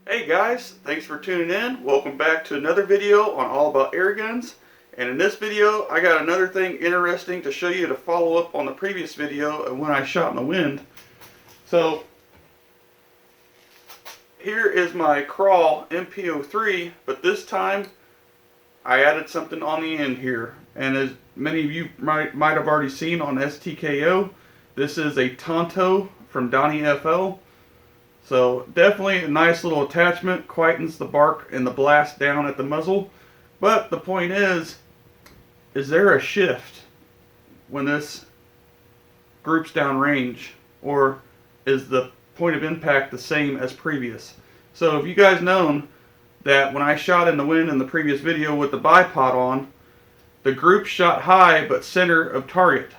Hey guys, thanks for tuning in. Welcome back to another video on all about air guns. And in this video, I got another thing interesting to show you to follow up on the previous video of when I shot in the wind. So, here is my kral MPO3, but this time I added something on the end here. And as many of you might have already seen on STKO, this is a Tonto from Donnie FL. So definitely a nice little attachment, quietens the bark and the blast down at the muzzle. But the point is there a shift when this groups down range, or is the point of impact the same as previous? So if you guys known that when I shot in the wind in the previous video with the bipod on, the group shot high but center of target.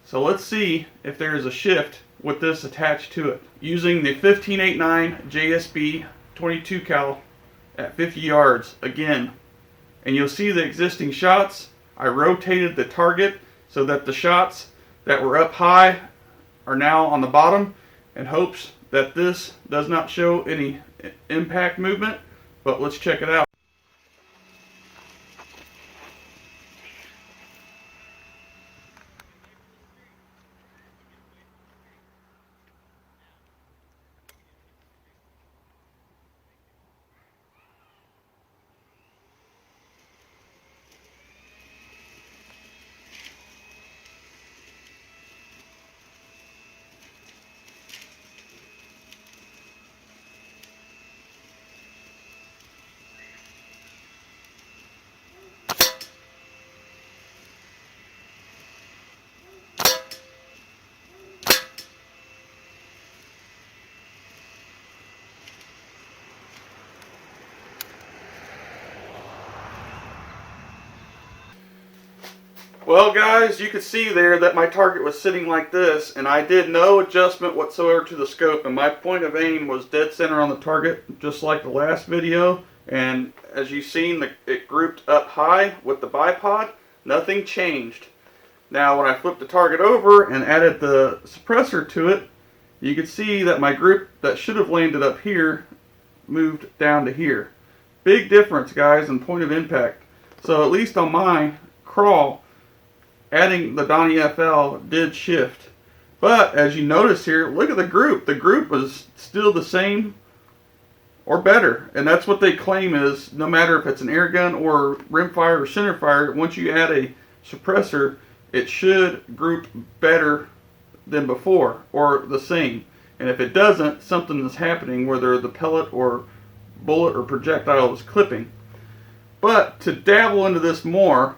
So let's see if there is a shift with this attached to it. Using the 15.89 JSB 22 cal at 50 yards again. And you'll see the existing shots. I rotated the target so that the shots that were up high are now on the bottom, in hopes that this does not show any impact movement. But let's check it out. Well guys, you could see there that my target was sitting like this, and I did no adjustment whatsoever to the scope, and my point of aim was dead center on the target, just like the last video. And as you've seen, it grouped up high with the bipod. Nothing changed. Now when I flipped the target over and added the suppressor to it, you can see that my group that should have landed up here moved down to here. Big difference, guys, in point of impact. So at least on my kral, adding the Donnie FL did shift. But as you notice here, look at the group. The group was still the same or better. And that's what they claim is, no matter if it's an air gun or rimfire or centerfire, once you add a suppressor, it should group better than before, or the same. And if it doesn't, something is happening, whether the pellet or bullet or projectile is clipping. But to dabble into this more,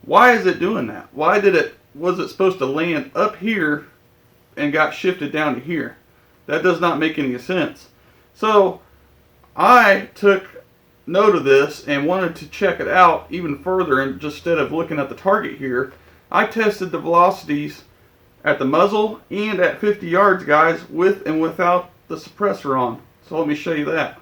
why is it doing that? Why was it supposed to land up here and got shifted down to here? That does not make any sense. So I took note of this and wanted to check it out even further, and just instead of looking at the target here, I tested the velocities at the muzzle and at 50 yards, guys, with and without the suppressor on. So let me show you that.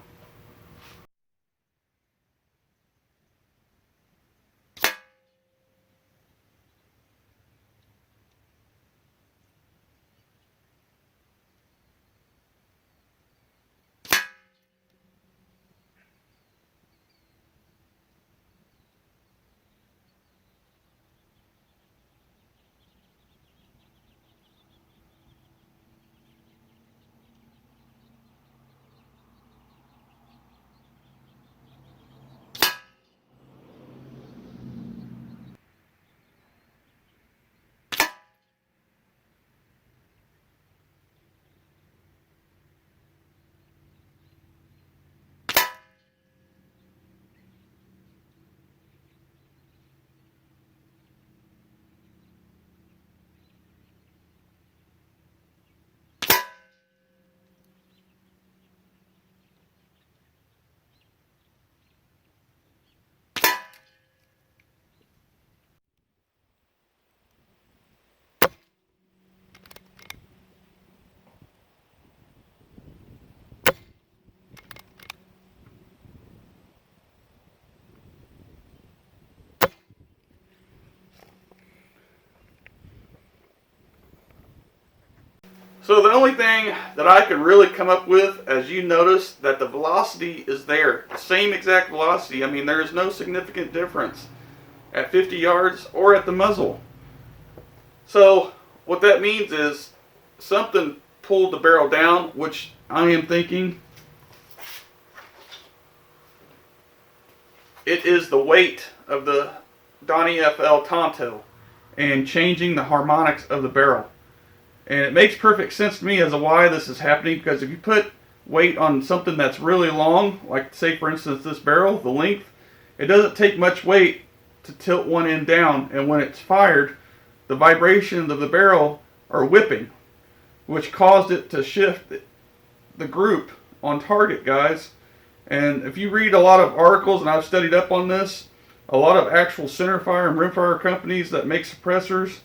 So the only thing that I could really come up with, as you notice, that the velocity is there. The same exact velocity. I mean, there is no significant difference at 50 yards or at the muzzle. So what that means is something pulled the barrel down, which I am thinking it is the weight of the Donnie FL Tonto and changing the harmonics of the barrel. And it makes perfect sense to me as to why this is happening, because if you put weight on something that's really long, like say for instance this barrel, the length, it doesn't take much weight to tilt one end down, and when it's fired, the vibrations of the barrel are whipping, which caused it to shift the group on target, guys. And if you read a lot of articles, and I've studied up on this, a lot of actual centerfire and rimfire companies that make suppressors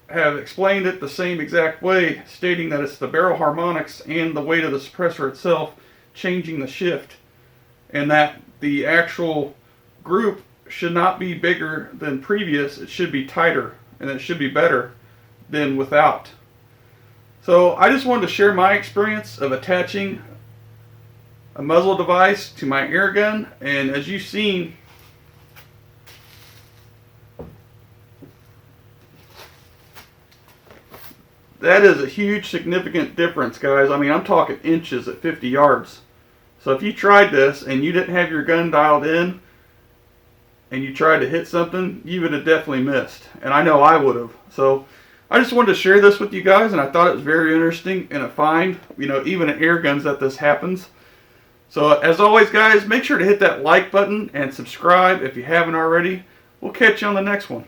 have explained it the same exact way, stating that it's the barrel harmonics and the weight of the suppressor itself changing the shift, and that the actual group should not be bigger than previous. It should be tighter, and it should be better than without. So I just wanted to share my experience of attaching a muzzle device to my air gun, and as you've seen, that is a huge significant difference, guys. I mean, I'm talking inches at 50 yards. So if you tried this and you didn't have your gun dialed in and you tried to hit something, you would have definitely missed. And I know I would have. So I just wanted to share this with you guys, and I thought it was very interesting and a find, you know, even at air guns, that this happens. So as always, guys, make sure to hit that like button and subscribe if you haven't already. We'll catch you on the next one.